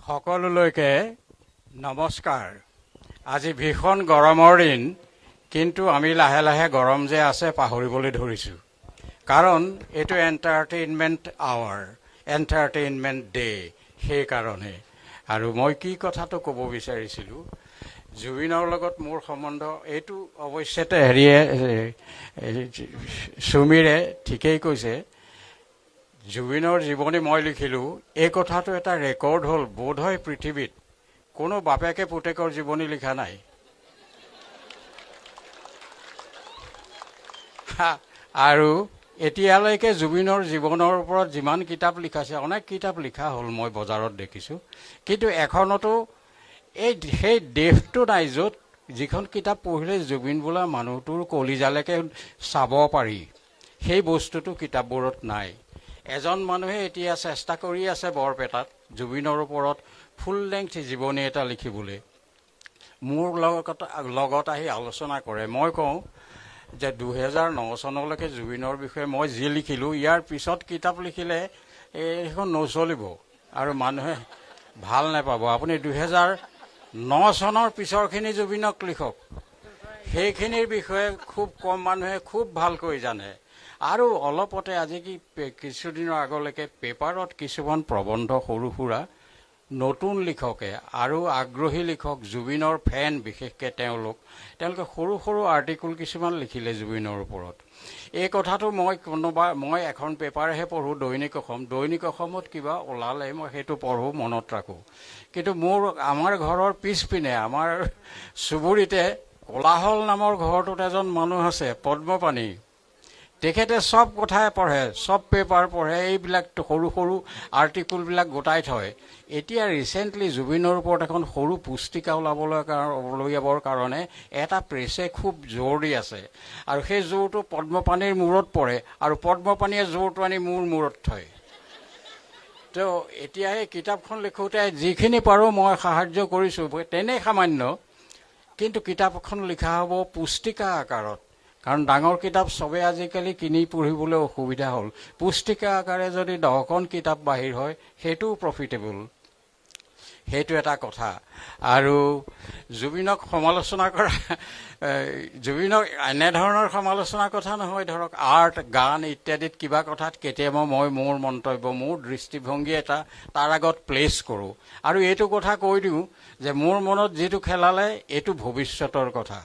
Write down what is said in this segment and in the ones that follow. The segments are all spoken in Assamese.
সকলোলৈকে নমস্কাৰ। আজি ভীষণ গৰমৰ দিন, কিন্তু আমি লাহে লাহে গৰম যে আছে পাহৰিবলৈ ধৰিছোঁ। কাৰণ এইটো এণ্টাৰটেইনমেণ্ট আৱাৰ, এণ্টাৰটেইনমেণ্ট ডে, সেইকাৰণে। আৰু মই কি কথাটো ক'ব বিচাৰিছিলোঁ, জুবিনৰ লগত মোৰ সম্বন্ধ এইটো অৱশ্যেতে সুমীৰে ঠিকেই কৈছে। জুবিনৰ জীৱনী মই লিখিলোঁ, এই কথাটো এটা ৰেকৰ্ড হ'ল। বোধহয় পৃথিৱীত কোনো বাপেকে পুতেকৰ জীৱনী লিখা নাই। আৰু এতিয়ালৈকে জুবিনৰ জীৱনৰ ওপৰত যিমান কিতাপ লিখাছে, অনেক কিতাপ লিখা হ'ল, মই বজাৰত দেখিছোঁ। কিন্তু এখনতো সেই দেশটো নাই য'ত যিখন কিতাপ পঢ়িলে জুবিন বোলা মানুহটোৰ কলিজালৈকে চাব পাৰি। সেই বস্তুটো কিতাপবোৰত নাই। এজন মানুহে এতিয়া চেষ্টা কৰি আছে বৰপেটাত জুবিনৰ ওপৰত ফুল লেংথ জীৱনী এটা লিখিবলৈ। মোৰ লগত আহি আলোচনা কৰে। মই কওঁ যে 2009 চনলৈকে জুবিনৰ বিষয়ে মই যি লিখিলোঁ, ইয়াৰ পিছত কিতাপ লিখিলে এইখন নচলিব আৰু মানুহে ভাল নাপাব। আপুনি 2009 চনৰ পিছৰখিনি জুবিনক লিখক, সেইখিনিৰ বিষয়ে খুব কম মানুহে খুব ভালকৈ জানে। আৰু অলপতে আজি কিছুদিনৰ আগলৈকে পেপাৰত কিছুমান প্ৰবন্ধ সৰু সুৰা নতুন লিখকে আৰু আগ্ৰহী লিখক, জুবিনৰ ফেন বিশেষকৈ তেওঁলোকে সৰু সৰু আৰ্টিকুল কিছুমান লিখিলে জুবিনৰ ওপৰত। এই কথাটো মই এখন পেপাৰহে পঢ়োঁ, দৈনিক অসমত কিবা ওলালে মই সেইটো পঢ়োঁ, মনত ৰাখোঁ। কিন্তু আমাৰ ঘৰৰ পিছপিনে, আমাৰ চুবুৰীতে কোলাহল নামৰ ঘৰটোত এজন মানুহ আছে, পদ্মপাণি। তেখেতে চব কথাই পঢ়ে, চব পেপাৰ পঢ়ে, এইবিলাক সৰু সৰু আৰ্টিকুলবিলাক গোটাই থয়। এতিয়া ৰিচেণ্টলি জুবিনৰ ওপৰত এখন সৰু পুস্তিকা উলিয়াবৰ কাৰণে এটা প্ৰেছে খুব জোৰ দি আছে। আৰু সেই জোৰটো পদ্মপাণিৰ মূৰত পৰে, আৰু পদ্মপাণিয়ে জোৰটো আনি মোৰ মূৰত থয়। তো এতিয়া এই কিতাপখন লিখোঁতে যিখিনি পাৰোঁ মই সাহাৰ্য কৰিছোঁ, তেনেই সামান্য। কিন্তু কিতাপখন লিখা হ'ব পুস্তিকা আকাৰত, কাৰণ ডাঙৰ কিতাপ চবে আজিকালি কিনি পঢ়িবলৈ অসুবিধা হ'ল। পুস্তিকা আকাৰে যদি 10খন কিতাপ বাহিৰ হয়, সেইটোও প্ৰফিটেবল। সেইটো এটা কথা। আৰু জুবিনক সমালোচনা কৰা, জুবিনক এনেধৰণৰ সমালোচনাৰ কথা নহয়, ধৰক আৰ্ট, গান ইত্যাদিত কিবা কথাত কেতিয়াবা মই মোৰ মন্তব্য, মোৰ দৃষ্টিভংগী এটা তাৰ আগত প্লেচ কৰোঁ। আৰু এইটো কথা কৈ দিওঁ যে মোৰ মনত যিটো খেলালে এইটো ভৱিষ্যতৰ কথা।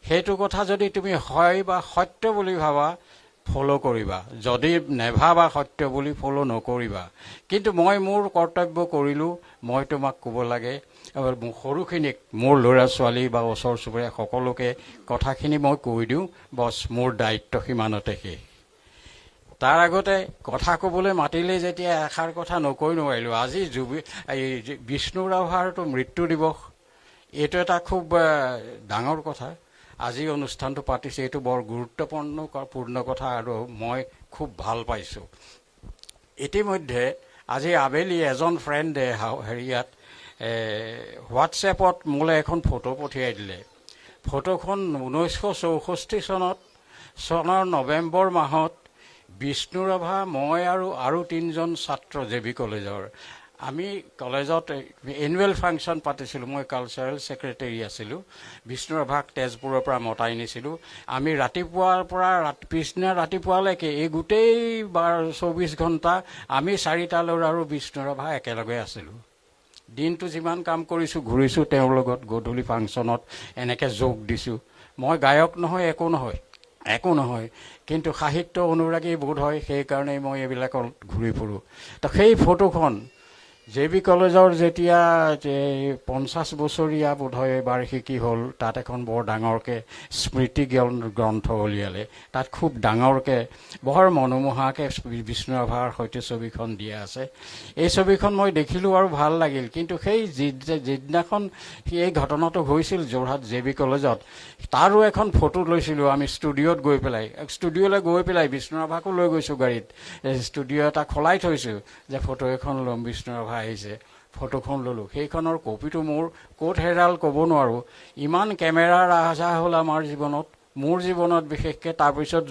সেইটো কথা যদি তুমি হয় বা সত্য বুলি ভাবা, ফ'ল' কৰিবা। যদি নেভাবা সত্য বুলি, ফ'ল' নকৰিবা। কিন্তু মই মোৰ কৰ্তব্য কৰিলোঁ। মই তোমাক ক'ব লাগে, সৰুখিনিক, মোৰ ল'ৰা ছোৱালী বা ওচৰ চুবুৰীয়া সকলোকে কথাখিনি মই কৈ দিওঁ, বছ মোৰ দায়িত্ব সিমানতে শেষ। তাৰ আগতে কথা ক'বলৈ মাতিলেই যেতিয়া এষাৰ কথা নকৈ নোৱাৰিলোঁ। আজি বিষ্ণু ৰাভাৰতো মৃত্যু দিৱস, এইটো এটা খুব ডাঙৰ কথা। আজি অনুষ্ঠানটো পাতিছে, এইটো বৰ গুৰুত্বপূৰ্ণ কথা আৰু মই খুব ভাল পাইছোঁ। ইতিমধ্যে আজি আবেলি এজন ফ্ৰেণ্ডে হেৰিয়াত হোৱাটছএপত মোলৈ এখন ফটো পঠিয়াই দিলে। ফটোখন 1964 চনৰ নৱেম্বৰ মাহত বিষ্ণু ৰাভা, মই আৰু 3জন ছাত্ৰ জে.বি. কলেজৰ, আমি কলেজত এনুৱেল ফাংচন পাতিছিলোঁ। মই কালচাৰেল ছেক্ৰেটেৰী আছিলোঁ। বিষ্ণু ৰাভাক তেজপুৰৰ পৰা মতাই নিছিলোঁ। আমি ৰাতিপুৱাৰ পৰা পিছদিনা ৰাতিপুৱালৈকে এই গোটেই 24 ঘণ্টা আমি 4টা ল'ৰা আৰু বিষ্ণু ৰাভা একেলগে আছিলোঁ। দিনটো যিমান কাম কৰিছোঁ, ঘূৰিছোঁ তেওঁৰ লগত, গধূলি ফাংচনত এনেকৈ যোগ দিছোঁ। মই গায়ক নহয়, একো নহয়, কিন্তু সাহিত্য অনুৰাগী বোধ হয়, সেইকাৰণেই মই এইবিলাকত ঘূৰি ফুৰোঁ। তো সেই ফটোখন জে.বি. কলেজৰ যেতিয়া 50 বছৰীয়া বোধহয় বাৰ্ষিকী হ'ল, তাত এখন বৰ ডাঙৰকৈ স্মৃতি গ্ৰন্থ উলিয়ালে। তাত খুব ডাঙৰকৈ বৰ মনোমোহাকৈ বিষ্ণু ৰাভাৰ সৈতে ছবিখন দিয়া আছে। এই ছবিখন মই দেখিলোঁ আৰু ভাল লাগিল। কিন্তু সেই যিদিনাখন এই ঘটনাটো হৈছিল যোৰহাট জে.বি. কলেজত, তাৰো এখন ফটো লৈছিলোঁ আমি ষ্টুডিঅ'লৈ গৈ পেলাই বিষ্ণু ৰাভাকো লৈ গৈছোঁ গাড়ীত। ষ্টুডিঅ' এটা খোলাই থৈছোঁ যে ফটো এখন ল'ম, বিষ্ণু ৰাভা আহিছে। ফটোখন ল'লোঁ। সেইখনৰ কপিটো মোৰ ক'ত হেৰাল ক'ব নোৱাৰোঁ। ইমান কেমেৰাৰ ৰাজহাঁহ হ'ল আমাৰ জীৱনত, মোৰ জীৱনত বিশেষকৈ। তাৰপিছত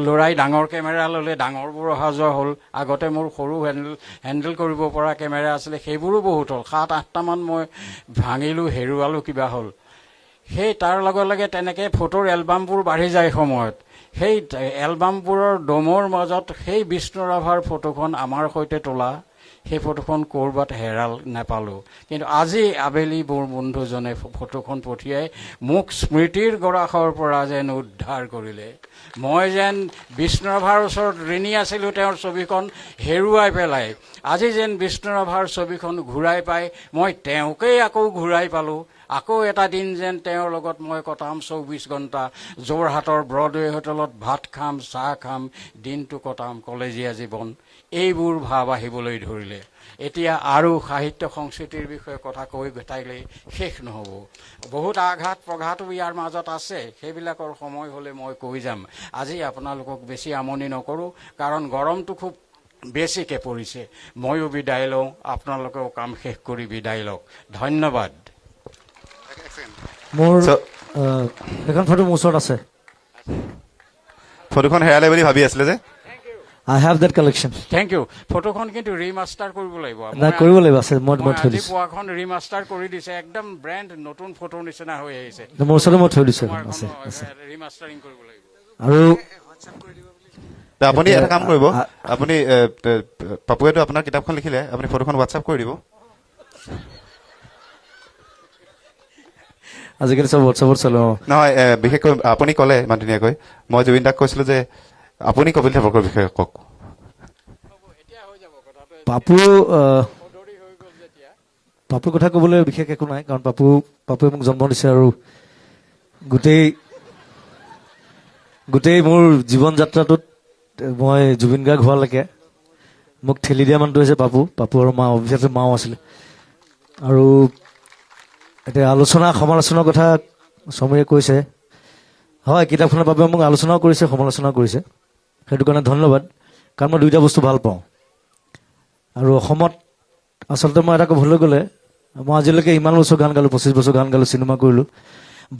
ল'ৰাই ডাঙৰ কেমেৰা ল'লে, ডাঙৰবোৰ অহা যোৱা হ'ল। আগতে মোৰ সৰু হেণ্ডেল কৰিব পৰা কেমেৰা আছিলে, সেইবোৰো বহুত হ'ল। 7-8টামান মই ভাঙিলোঁ, হেৰুৱালোঁ, কিবা হ'ল। সেই তাৰ লগে লগে তেনেকৈ ফটোৰ এলবামবোৰ বাঢ়ি যায় সময়ত। সেই এলবামবোৰৰ দমৰ মাজত সেই বিষ্ণু ৰাভাৰ ফটোখন আমাৰ সৈতে তোলা, সেই ফটোখন ক'ৰবাত হেৰাল নাপালোঁ। কিন্তু আজি আবেলি মোৰ বন্ধুজনে ফটোখন পঠিয়াই মোক স্মৃতিৰ গৰাখৰ পৰা যেন উদ্ধাৰ কৰিলে। মই যেন বিষ্ণু ৰাভাৰ ওচৰত ঋণী আছিলোঁ তেওঁৰ ছবিখন হেৰুৱাই পেলাই। আজি যেন বিষ্ণু ৰাভাৰ ছবিখন ঘূৰাই পাই মই তেওঁকেই আকৌ ঘূৰাই পালোঁ। আকৌ এটা দিন যেন তেওঁৰ লগত মই কটাম 24 ঘণ্টা। যোৰহাটৰ ব্ৰডৱে হোটেলত ভাত খাম, চাহ খাম, দিনটো কটাম কলেজীয়া জীৱন। এইবোৰ ভাৱ আহিবলৈ ধৰিলে। এতিয়া আৰু সাহিত্য সংস্কৃতিৰ বিষয়ে কথা কৈ থাকিলেই শেষ নহ'ব। বহুত আঘাত প্ৰঘাতো ইয়াৰ মাজত আছে, সেইবিলাকৰ সময় হ'লে মই কৈ যাম। আজি আপোনালোকক বেছি আমনি নকৰোঁ, কাৰণ গৰমটো খুব বেছিকৈ পৰিছে। ময়ো বিদায় লওঁ, আপোনালোকেও কাম শেষ কৰি বিদায় লওক। ধন্যবাদ। মোৰ এখন ফটো মোৰ ওচৰত আছে। ফটোখন হেৰালে বুলি ভাবি আছিলে যে। I have that collection. Thank you. ফটোখন কিন্তু ৰিমাষ্টাৰ কৰিব লাগিব। নাই, কৰিব লাগিব, আছে মই থৈ আজি দিছোঁ। পুৱাখন ৰিমাষ্টাৰ কৰি দিছে, একদম ব্ৰেণ্ড নতুন ফটোৰ নিচিনা হৈ আহিছে। মোৰ ওচৰতে মই থৈ দিছোঁ, আছে। ৰিমাষ্টাৰিং কৰিব লাগিব। আৰু আপুনি এটা কাম কৰিব, আপুনি পাপুৱেতো আপোনাৰ কিতাপখন লিখিলে, আপুনি ফটোখন হোৱাটছআপ কৰি দিব। আজিকালি চব হোৱাটছআপত চলে। নহয়, বিশেষকৈ আপুনি ক'লে ইমান ধুনীয়াকৈ, মই জুবিন দাক কৈছিলোঁ যে আপুনি কপিল দেৱকৰ বিষয়ে কওক। পাপুৰ কথা ক'বলৈ বিশেষ একো নাই, কাৰণ পাপুৱে মোক জন্ম দিছে। আৰু গোটেই মোৰ জীৱন যাত্ৰাটোত মই জুবিন গাৰ্গ হোৱালৈকে মোক ঠেলি দিয়া মানুহটো হৈছে পাপু আৰু মা। অভিয়াছলি মাও আছিলে। আৰু এতিয়া সমালোচনাৰ কথা সমীৰে কৈছে। হয়, কিতাপখনৰ বাবে মোক আলোচনাও কৰিছে, সমালোচনাও কৰিছে। সেইটো কাৰণে ধন্যবাদ, কাৰণ মই দুইটা বস্তু ভাল পাওঁ। আৰু অসমত আচলতে মই এটা ক'বলৈ গ'লে, মই আজিলৈকে ইমান বছৰ গান গালোঁ, 25 বছৰ গান গালোঁ, চিনেমা কৰিলোঁ।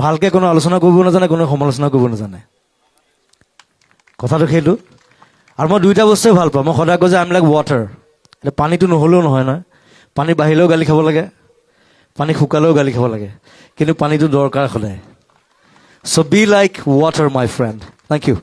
ভালকৈ কোনো আলোচনা কৰিব নাজানে, কোনো সমালোচনা কৰিব নাজানে। কথাটো সেইটো। আৰু মই দুইটা বস্তুৱে ভাল পাওঁ। মই সদায় কওঁ যে আই এম লাইক ৱাটাৰ। এতিয়া পানীটো নহ'লেও নহয়, পানী বাঢ়িলেও গালি খাব লাগে, পানী শুকালেও গালি খাব লাগে, কিন্তু পানীটো দৰকাৰ সদায়। So' be like water my friend. Thank U.